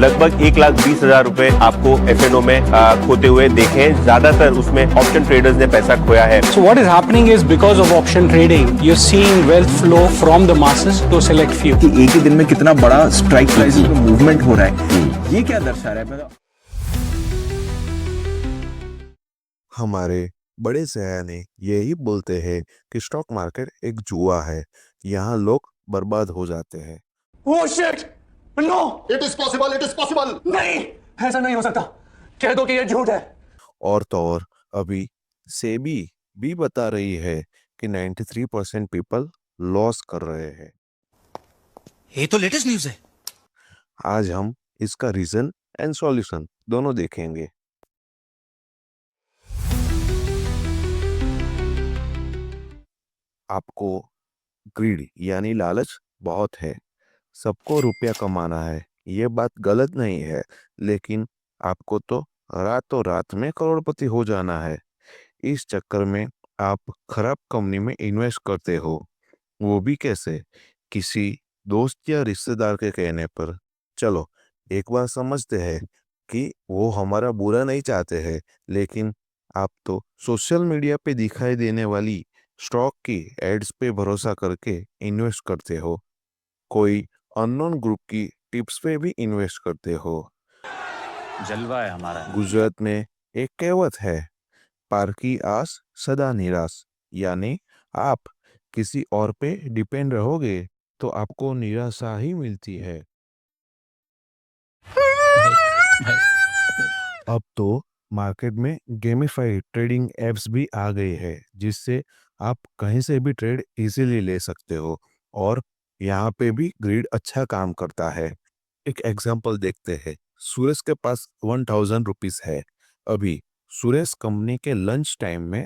लगभग 1,20,000 रुपए आपको FNO में खोते हुए देखे हैं। ज्यादातर उसमें ऑप्शन ट्रेडर्स ने पैसा खोया है। So what is happening is because of option trading, you're seeing wealth flow from the masses to a select few. कि एक ही दिन में कितना बड़ा स्ट्राइक प्राइस में मूवमेंट हो रहा है, ये क्या दर्शा रहा है? हमारे बड़े सयाने यही बोलते हैं कि स्टॉक मार्केट एक जुआ है, यहाँ लोग बर्बाद हो जाते हैं। Oh shit! No! It is possible, it is possible. नहीं, ऐसा नहीं हो सकता। कह दो कि ये झूठ है। और तो और अभी सेबी भी बता रही है कि 93% पीपल लॉस कर रहे हैं। ये तो लेटेस्ट न्यूज़ है। आज हम इसका रीजन एंड सॉल्यूशन दोनों देखेंगे। आपको ग्रीड यानी लालच बहुत है, सबको रुपया कमाना है, ये बात गलत नहीं है, लेकिन आपको तो रातों रात में करोड़पति हो जाना है। इस चक्कर में आप खराब कंपनी में इन्वेस्ट करते हो, वो भी कैसे? किसी दोस्त या रिश्तेदार के कहने पर। चलो एक बार समझते हैं कि वो हमारा बुरा नहीं चाहते हैं, लेकिन आप तो सोशल मीडिया पे दिखाई देने वाली स्टॉक की एड्स पे भरोसा करके इन्वेस्ट करते हो, कोई अननोन ग्रुप की टिप्स पे भी इन्वेस्ट करते हो। जलवा है हमारा। गुजरात में एक कहावत है, पार की आस सदा निराश, यानी आप किसी और पे डिपेंड रहोगे तो आपको निराशा ही मिलती है। अब तो मार्केट में गेमिफाइड ट्रेडिंग एप्स भी आ गई है, जिससे आप कहीं से भी ट्रेड इजीली ले सकते हो और यहाँ पे भी ग्रिड अच्छा काम करता है। एक एग्जांपल देखते हैं। सुरेश के पास 1000 रुपीज है। अभी सुरेश कंपनी के लंच टाइम में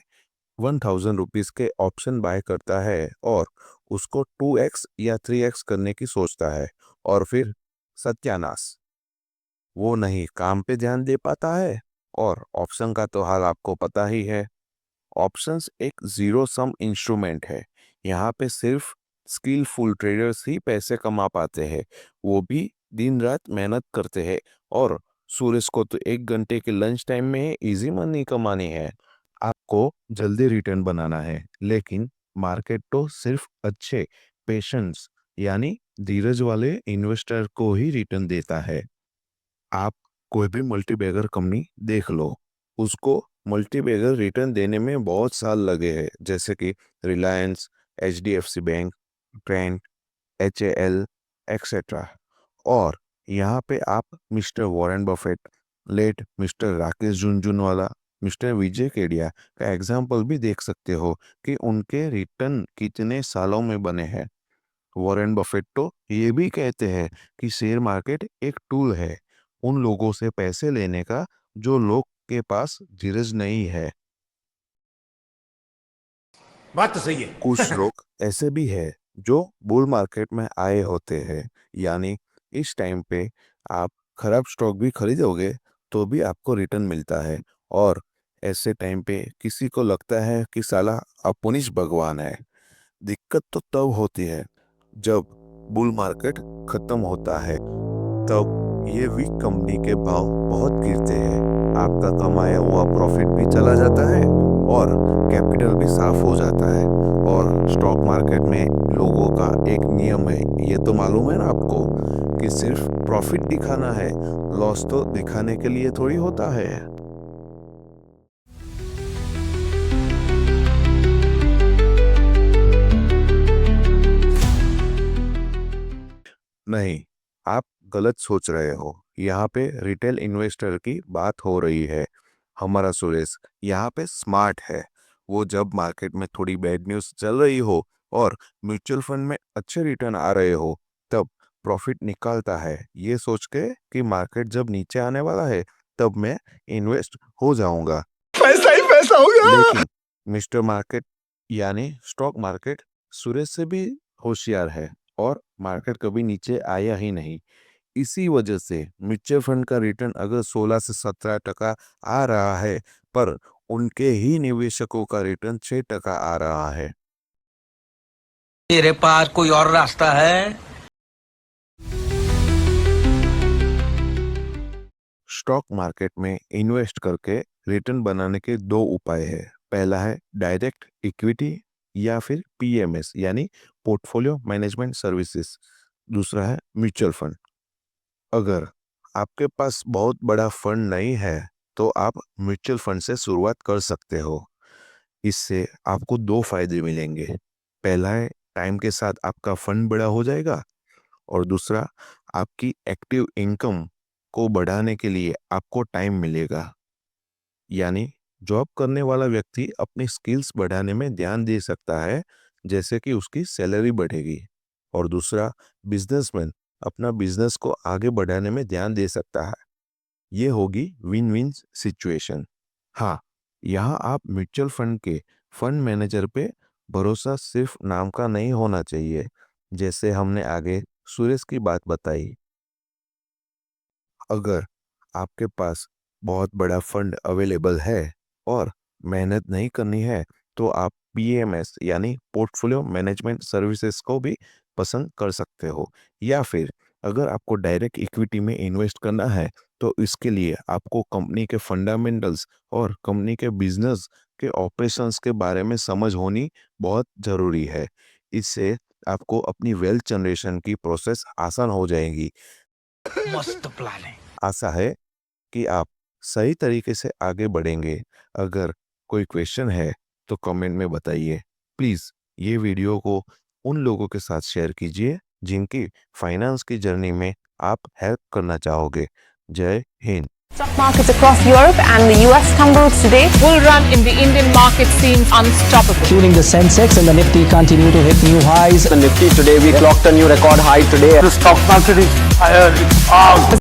1000 रुपीज के ऑप्शन बाय करता है और उसको 2x या 3x करने की सोचता है, और फिर सत्यानाश, वो नहीं काम पे ध्यान दे पाता है। और ऑप्शन का तो हाल आपको पता ही है। ऑप्शंस एक जीरो सम इंस्ट्रूमेंट है, यहाँ पे सिर्फ स्किलफुल ट्रेडर्स ही पैसे कमा पाते हैं, वो भी दिन रात मेहनत करते हैं। और सूरज को तो 1 घंटे के लंच टाइम में इजी मनी कमानी है, आपको जल्दी रिटर्न बनाना है, लेकिन मार्केट तो सिर्फ अच्छे पेशेंस यानी धीरज वाले इन्वेस्टर को ही रिटर्न देता है। आप कोई भी मल्टीबैगर कंपनी देख लो, उसको मल्टीबैगर रिटर्न देने में बहुत साल लगे हैं, जैसे कि Reliance, HDFC bank, Trent, HAL etcetera. और यहाँ पे आप mister Warren Buffett, late mister Rakesh Jhunjhunwala, mister Vijay Kedia का एग्जाम्पल भी देख सकते हो कि उनके रिटर्न कितने सालों में बने हैं। वॉरेन बफेट तो ये भी कहते हैं कि शेयर मार्केट एक टूल है उन लोगों से पैसे लेने का जो लोग के पास धीरज नहीं है। बात तो सही है। कुछ लोग ऐसे भी है जो बुल मार्केट में आए होते हैं, यानी इस टाइम पे आप खराब स्टॉक भी खरीदोगे तो भी आपको रिटर्न मिलता है, और ऐसे टाइम पे किसी को लगता है कि साला अपुनिश भगवान है। दिक्कत तो तब होती है जब बुल मार्केट खत्म होता है, तब ये वीक कंपनी के भाव बहुत गिरते हैं, आपका कमाया हुआ प्रॉफिट भी चला जाता है और कैपिटल भी साफ हो जाता है। और स्टॉक मार्केट में लोगों का एक नियम है, ये तो मालूम है ना आपको, कि सिर्फ प्रॉफिट दिखाना है, लॉस तो दिखाने के लिए थोड़ी होता है। नहीं, आप गलत सोच रहे हो, यहाँ पे रिटेल इन्वेस्टर की बात हो रही है। हमारा सुरेश यहाँ पे स्मार्ट है, वो जब मार्केट में थोड़ी बैड न्यूज़ चल रही हो और म्यूचुअल फंड में अच्छे रिटर्न आ रहे हो, तब प्रॉफिट निकालता है, ये सोच के कि मार्केट जब नीचे आने वाला है तब मैं इन्वेस्ट हो जाऊंगा। पैसा ही पैसा होगा। लेकिन मिस्टर मार्केट यानी स्टॉक मार्केट सुरेश से भी होशियार है और मार्केट कभी नीचे आया ही नहीं। इसी वजह से म्यूचुअल फंड का रिटर्न अगर 16 से 17% आ रहा है, पर उनके ही निवेशकों का रिटर्न 6% आ रहा है। तेरे पास कोई और रास्ता है? स्टॉक मार्केट में इन्वेस्ट करके रिटर्न बनाने के दो उपाय है। पहला है डायरेक्ट इक्विटी या फिर पीएमएस यानी पोर्टफोलियो मैनेजमेंट सर्विसेज। दूसरा है म्यूचुअल फंड। अगर आपके पास बहुत बड़ा फंड नहीं है तो आप म्यूचुअल फंड से शुरुआत कर सकते हो। इससे आपको दो फायदे मिलेंगे। पहला है टाइम के साथ आपका फंड बड़ा हो जाएगा और दूसरा आपकी एक्टिव इनकम को बढ़ाने के लिए आपको टाइम मिलेगा। यानी जॉब करने वाला व्यक्ति अपनी स्किल्स बढ़ाने में ध्यान दे सकता है, जैसे कि उसकी सैलरी बढ़ेगी, और दूसरा बिजनेसमैन अपना बिजनेस को आगे बढ़ाने में ध्यान दे सकता है। ये होगी विन विन सिचुएशन। हाँ, यहाँ आप म्यूचुअल फंड के फंड मैनेजर पे भरोसा सिर्फ नाम का नहीं होना चाहिए, जैसे हमने आगे सुरेश की बात बताई। अगर आपके पास बहुत बड़ा फंड अवेलेबल है और मेहनत नहीं करनी है तो आप पीएमएस यानी पोर्टफोलियो मैनेजमेंट सर्विसेज को भी पसंद कर सकते हो। या फिर अगर आपको डायरेक्ट इक्विटी में इन्वेस्ट करना है तो इसके लिए आपको कंपनी के फंडामेंटल्स और कंपनी के बिजनेस के ऑपरेशंस के बारे में समझ होनी बहुत ज़रूरी है। इससे आपको अपनी वेल्थ जनरेशन की प्रोसेस आसान हो जाएगी। मस्त प्लान है। आशा है कि आप सही तरीके से आगे बढ़ेंगे। अगर कोई क्वेश्चन है तो कमेंट में बताइए। प्लीज़ ये वीडियो को उन लोगों के साथ शेयर कीजिए जिनकी फाइनेंस की जर्नी में आप हेल्प करना चाहोगे। जय Hind. Stock markets across Europe and the US tumbled today. Bull run in the Indian market seems unstoppable. Fueling the Sensex and the Nifty continue to hit new highs. The Nifty today we clocked a new record high today. The stock market is higher. It's out.